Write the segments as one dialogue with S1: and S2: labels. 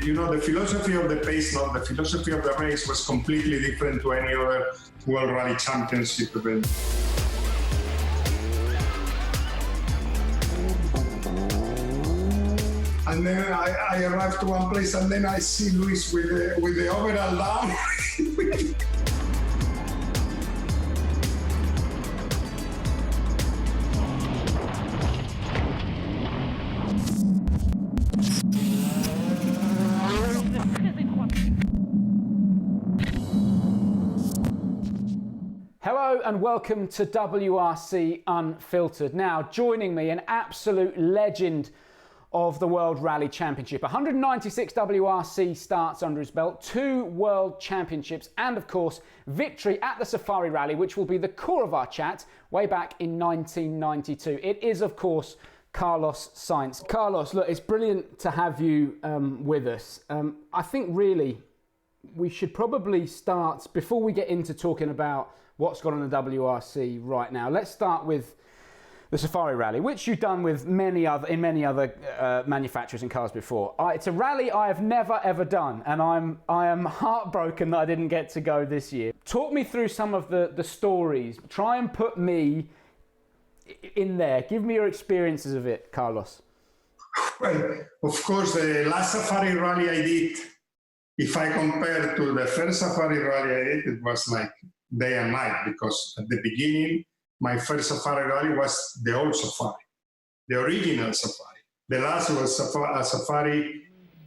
S1: you know, the philosophy of the pace, not the philosophy of the race, was completely different to any other World Rally Championship event. And then I arrived to one place, and then I see Luis with the overall down.
S2: Hello and welcome to WRC Unfiltered. Now, joining me, an absolute legend of the World Rally Championship. 196 WRC starts under his belt, 2 World Championships, and of course, victory at the Safari Rally, which will be the core of our chat way back in 1992. It is, of course, Carlos Sainz. Carlos, look, it's brilliant to have you with us. I think really we should probably start, before we get into talking about what's gone on the WRC right now, let's start with the Safari Rally, which you've done with many other manufacturers and cars before. It's a rally I have never ever done, and I am heartbroken that I didn't get to go this year. Talk me through some of the stories. Try and put me in there. Give me your experiences of it, Carlos.
S1: Well, of course, the last Safari Rally I did, if I compare to the first Safari Rally I did, it was like day and night, because at the beginning, my first Safari Rally was the old Safari, the original Safari. The last was a Safari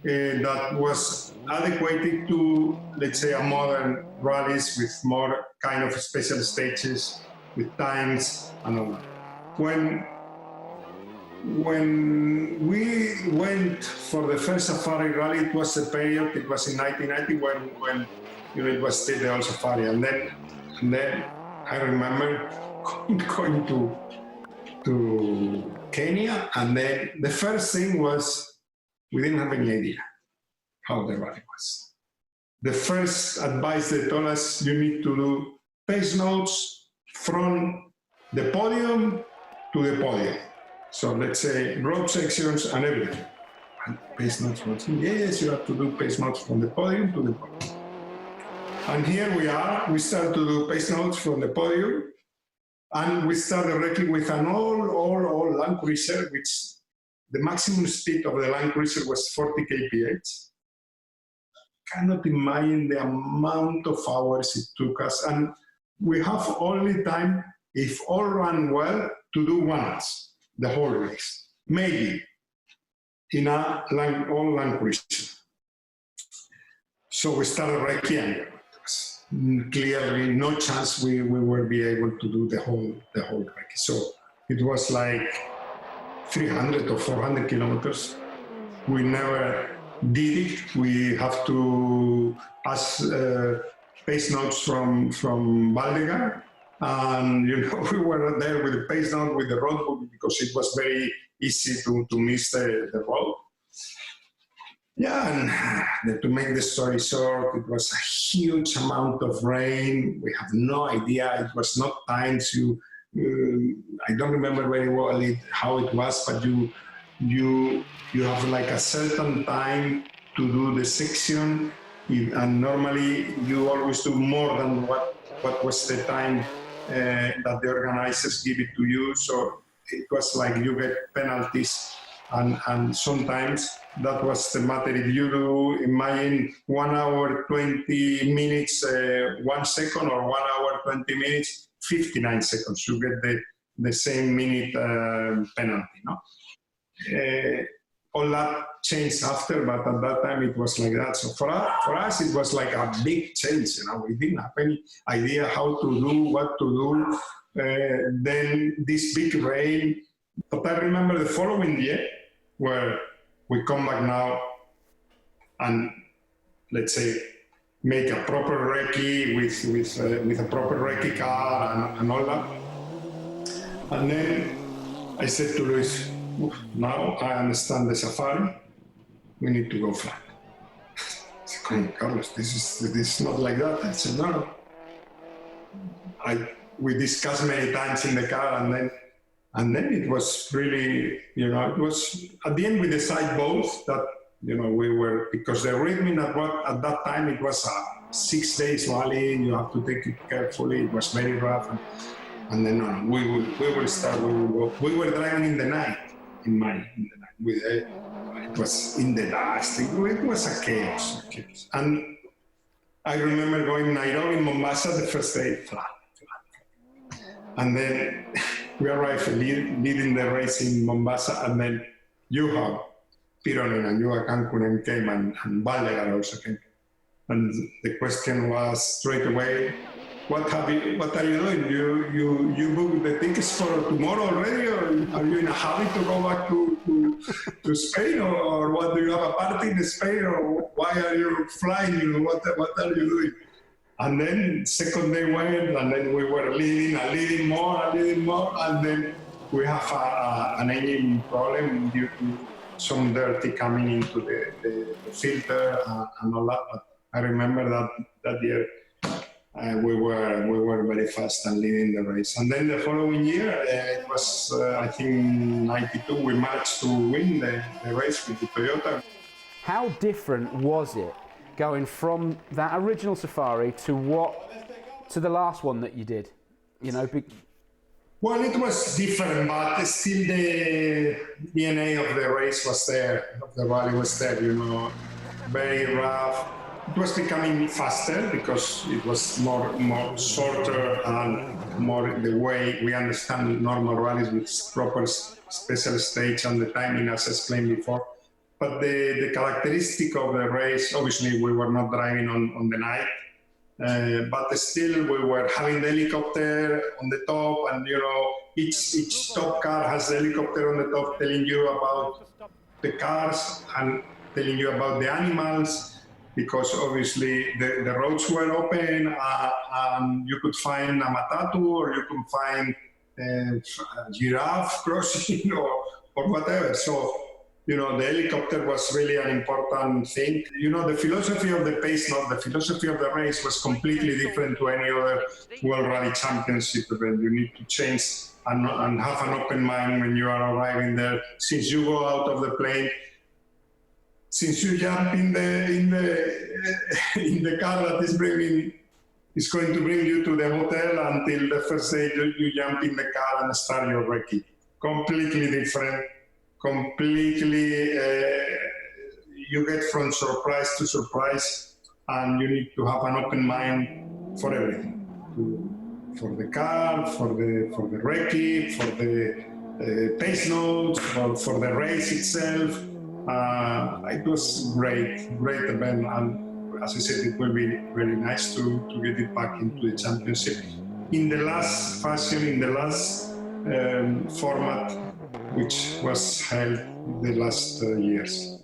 S1: that was adequate to, let's say, a modern rallies with more kind of special stages, with times and all that. When we went for the first Safari Rally, it was a period, it was in 1990 when you know, it was still the old Safari. And then I remember going to Kenya, and then the first thing was we didn't have any idea how the rally was. The first advice they told us, you need to do pace notes from the podium to the podium. So let's say road sections and everything. And pace notes, yes, you have to do pace notes from the podium to the podium. And here we are, we start to do pace notes from the podium, and we start directly with an all Land Cruiser, which the maximum speed of the Land Cruiser was 40 kph. Cannot imagine the amount of hours it took us, and we have only time, if all ran well, to do once the whole race, maybe in all Land Cruiser. So we started right here. Clearly no chance we will be able to do the whole trek. So it was like 300 or 400 kilometers. We never did it. We have to pass pace notes from Valdegar, and you know, we were there with the pace note with the road book, because it was very easy to miss the road. Yeah, and to make the story short, it was a huge amount of rain. We have no idea. It was not timed. I don't remember very well how it was, but you have like a certain time to do the section, and normally you always do more than what was the time that the organizers give it to you. So it was like you get penalties. And sometimes that was the matter. If you do, imagine 1 hour, 20 minutes, 1 second, or 1 hour, 20 minutes, 59 seconds, you get the same minute penalty, no? All that changed after, but at that time it was like that. So for us, it was like a big change, you know. We didn't have any idea how to do, what to do. Then this big rain. But I remember the following year, where we come back now and, let's say, make a proper recce with a proper recce car and all that. And then I said to Luis, now I understand the Safari, we need to go flat. I said, come on, Carlos, this is not like that. I said, no. We discussed many times in the car, and then it was really, you know, it was, at the end we decided both that We were, because the rhythm at that time, it was a 6 days rally. You have to take it carefully. It was very rough. And then we will start. We were driving in the night, in the night. It was in the dust. It was a chaos. And I remember going Nairobi, Mombasa the first day, flat. And then we arrived leading the race in Mombasa, and then Juha Pironen and Juha Kankkunen came, and Valdegar also came. And the question was straight away, what are you doing? You booked the tickets for tomorrow already, or are you in a hurry to go back to Spain, or what? Do you have a party in Spain, or why are you flying? What are you doing? And then second day went, and then we were leading more, and then we have an engine problem due to some dirty coming into the filter and all that. But I remember that year we were very fast and leading the race. And then the following year, it was I think 92, we managed to win the race with the Toyota.
S2: How different was it going from that original Safari to the last one that you did?
S1: Well, it was different, but still the DNA of the race was there, of the rally was there, very rough. It was becoming faster because it was more shorter and more the way we understand normal rallies with proper special stage and the timing, as I explained before. But the characteristic of the race, obviously we were not driving on the night, but still we were having the helicopter on the top, and each top car has the helicopter on the top telling you about the cars and telling you about the animals, because obviously the roads were open, and you could find a matatu, or you could find a giraffe crossing or whatever. So the helicopter was really an important thing. The philosophy of the pace, the philosophy of the race was completely different to any other World Rally Championship event. You need to change and have an open mind when you are arriving there. Since you go out of the plane, since you jump in the car that is going to bring you to the hotel, until the first day you jump in the car and start your recce. Completely different. Completely, you get from surprise to surprise, and you need to have an open mind for everything, for the car, for the recce, for the pace notes, for the race itself. It was great event, and as I said, it will be really nice to get it back into the championship in the last fashion, in the last format, which was held the last years.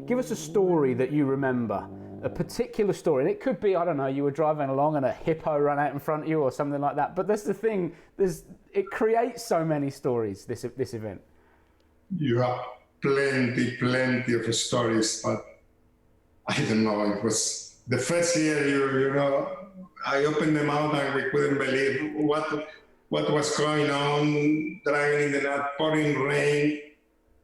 S2: Give us a story that you remember, a particular story. And it could be, I don't know, you were driving along and a hippo ran out in front of you or something like that. But that's the thing, it creates so many stories, this event.
S1: You have plenty of stories, but I don't know, it was the first year, I opened them out and we couldn't believe what was going on, driving in the night, pouring rain.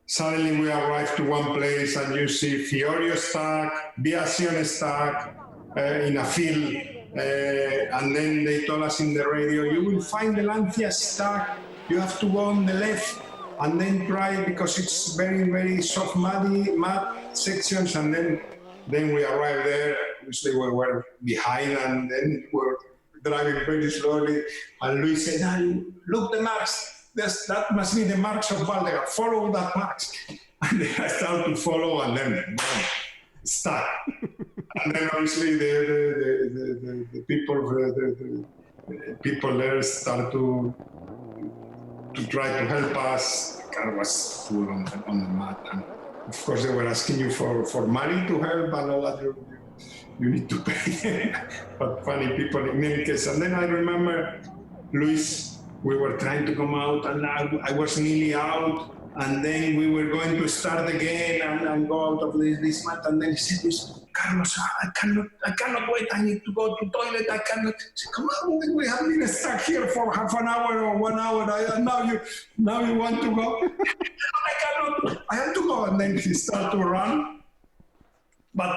S1: Suddenly we arrived to one place and you see Fiorio stuck, Biasion stuck in a field. And then they told us in the radio, you will find the Lancia stuck, you have to go on the left and then try, because it's very, very soft, mud sections. And then we arrived there, obviously we were behind, and then we were driving very slowly. And Luis said, look the marks, that must be the marks of Valdegar, follow that marks. And then I started to follow, and then boom, stuck. And then obviously the people there started to try to help us. The car was full on the mud, and of course they were asking you for money to help and all that. You need to pay. But funny people in any case. And then I remember Luis, we were trying to come out, and I was nearly out, and then we were going to start again and go out of this mud, and then he said, Carlos, I cannot wait, I need to go to toilet, I cannot. I said, come on, we have been stuck here for half an hour or 1 hour, now you want to go? I cannot, I have to go. And then he started to run, but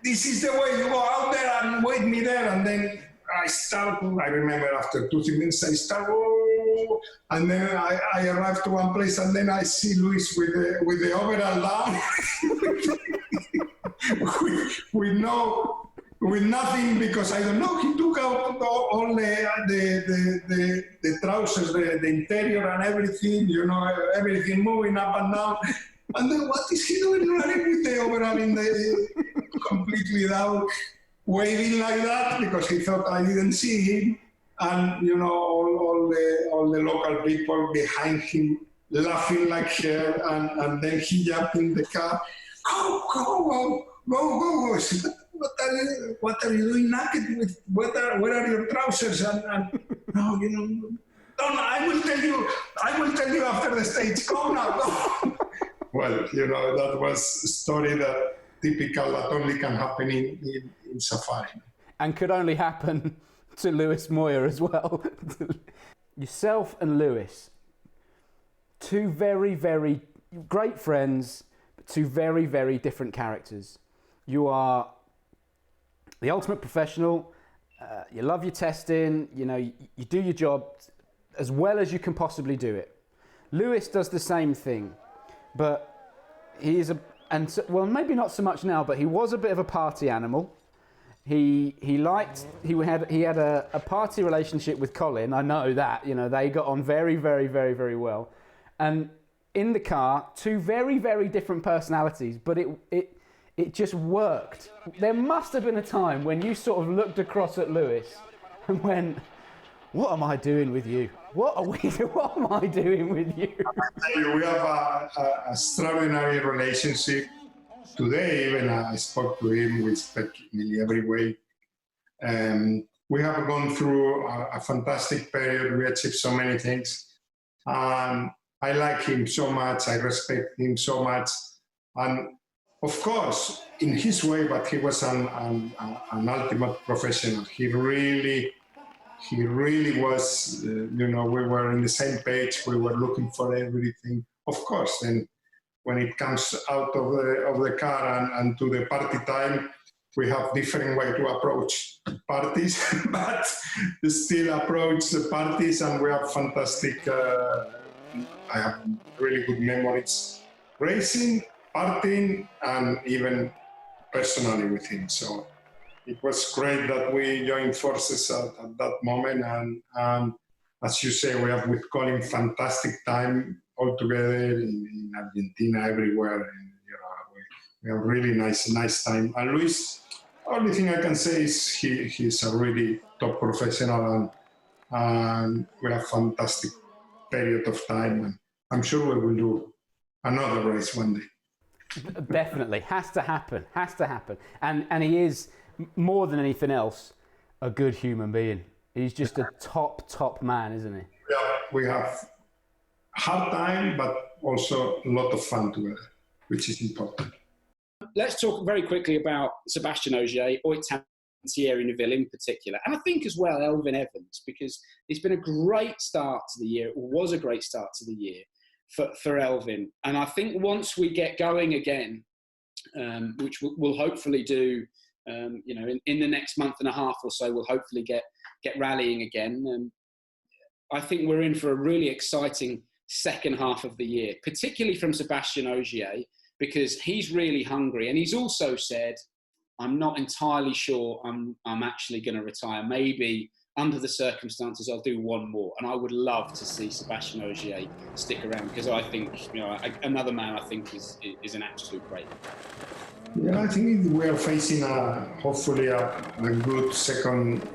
S1: this is the way, you go out there and wait me there. And then I remember after 2-3 minutes, I start, oh, and then I arrive to one place, and then I see Luis with the overall down, with nothing, because I don't know, he took out all the trousers, the interior and everything, you know, everything moving up and down. And then what is he doing running with the overall in the completely down, waving like that, because he thought I didn't see him. And, you know, all the local people behind him laughing like hell. And then he jumped in the car. Go. I said, what are you doing naked with? Where are your trousers? And no, you know, don't, I will tell you after the stage. Go now, go. Well, you know, that was a story that typical, that only can happen in safari.
S2: And could only happen to Luis Moya as well. Yourself and Luis, two very, very great friends, but two very, very different characters. You are the ultimate professional. You love your testing. You know, you do your job as well as you can possibly do it. Luis does the same thing, but he is well, maybe not so much now, but he was a bit of a party animal. He had a party relationship with Colin. I know that, you know, they got on very, very, very, very well. And in the car, two very, very different personalities, but it just worked. There must have been a time when you sort of looked across at Luis and went, what am I doing with you? What am I doing with you?
S1: I tell you, we have a extraordinary relationship. Today, even I spoke to him, we speak nearly every week. We have gone through a fantastic period. We achieved so many things. I like him so much. I respect him so much. And of course, in his way, but he was an ultimate professional. He really was, you know, we were on the same page. We were looking for everything. Of course, then when it comes out of the car and to the party time, we have different way to approach parties, but still approach the parties, and we have fantastic, I have really good memories, racing, partying, and even personally with him. So it was great that we joined forces at that moment. And as you say, we have with Colin fantastic time all together in Argentina, everywhere. And, you know, we have really nice time. And Luis, only thing I can say is he's a really top professional, and we have fantastic period of time. And I'm sure we will do another race one day.
S2: Definitely. Has to happen. And he is, more than anything else, a good human being. He's just a top man, isn't he?
S1: Yeah, we have hard time, but also a lot of fun together, which is important.
S3: Let's talk very quickly about Sebastian Ogier, Thierry Neuville in particular, and I think as well Elfyn Evans, because it's been a great start to the year. It was a great start to the year for Elfyn, and I think once we get going again, which we'll hopefully do, you know, in the next month and a half or so, we'll hopefully get rallying again. I think we're in for a really exciting second half of the year, particularly from Sebastian Ogier, because he's really hungry, and he's also said, I'm not entirely sure I'm actually going to retire. Maybe under the circumstances, I'll do one more. And I would love to see Sebastian Ogier stick around, because I think, you know, another man I think is an absolute great.
S1: Yeah, I think we are facing hopefully a good second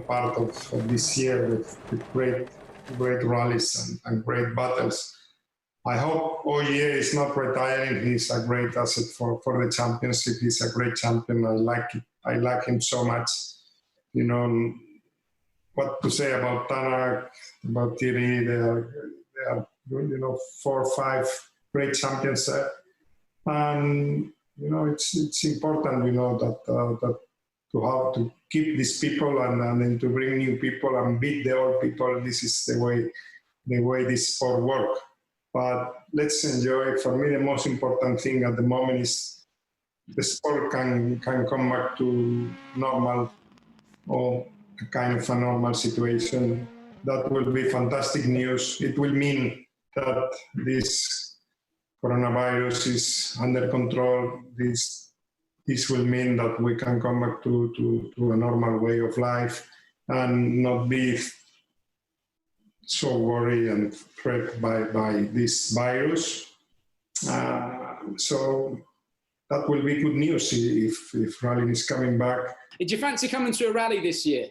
S1: part of this year with great rallies and great battles. I hope Ogier is not retiring. He's a great asset for the championship. He's a great champion. I like him so much. You know, what to say about Tanak, about Thierry, they are, you know, 4 or 5 great champions. And, you know, it's important, you know, that to have to keep these people and then to bring new people and beat the old people. This is the way this sport works. But let's enjoy. For me, the most important thing at the moment is the sport can come back to normal or a kind of a normal situation. That will be fantastic news. It will mean that this coronavirus is under control. This will mean that we can come back to a normal way of life and not be so worried and threatened by this virus. So that will be good news if rallying is coming back.
S3: Did you fancy coming to a rally this year?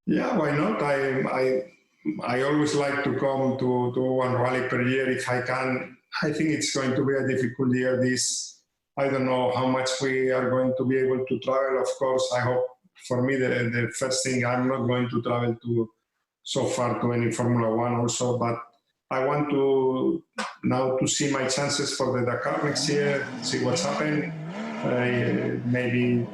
S1: Yeah, why not? I always like to come to one rally per year if I can. I think it's going to be a difficult year. I don't know how much we are going to be able to travel. Of course, I hope for me the first thing, I'm not going to travel so far to any Formula One also, but I want to now to see my chances for the Dakar next year, see what's happening. Maybe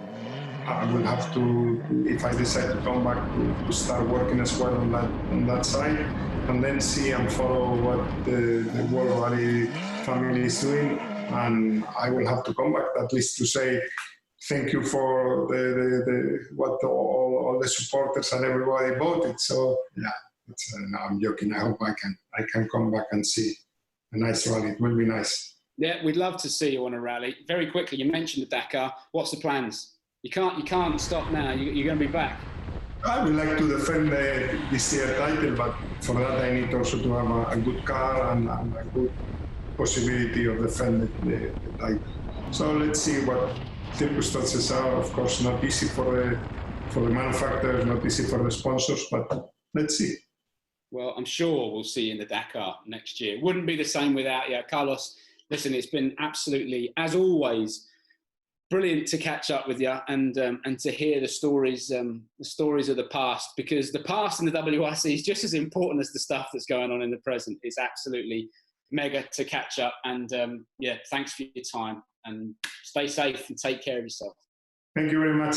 S1: I will have to, if I decide to come back, to start working as well on that side, and then see and follow what the World Rally family is doing. And I will have to come back at least to say thank you for all the supporters and everybody voted. So yeah, no, I'm joking. I hope I can come back and see a nice rally. It will be nice.
S3: Yeah, we'd love to see you on a rally. Very quickly, you mentioned the Dakar. What's the plans? You can't stop now. You're going to be back.
S1: I would like to defend this year title, but for that I need also to have a good car and a good possibility of defending the title. So let's see what circumstances are. Of course, not easy for the manufacturers, not easy for the sponsors, but let's see.
S3: Well, I'm sure we'll see you in the Dakar next year. Wouldn't be the same without you. Carlos, listen, it's been absolutely, as always, brilliant to catch up with you and to hear the stories of the past, because the past in the WRC is just as important as the stuff that's going on in the present. It's absolutely mega to catch up, and yeah, thanks for your time, and stay safe and take care of yourself.
S1: Thank you very much.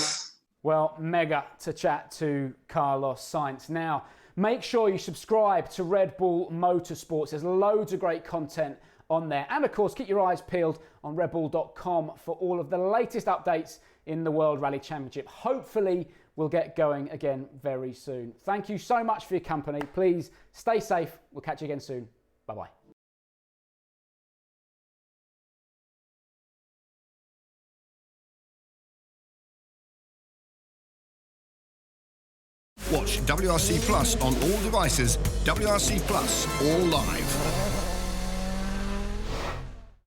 S2: Well, mega to chat to Carlos Sainz. Now, make sure you subscribe to Red Bull Motorsports. There's loads of great content on there. And of course, keep your eyes peeled on redbull.com for all of the latest updates in the World Rally Championship. Hopefully, we'll get going again very soon. Thank you so much for your company. Please stay safe. We'll catch you again soon. Bye-bye.
S4: Watch WRC Plus on all devices, WRC Plus, all live.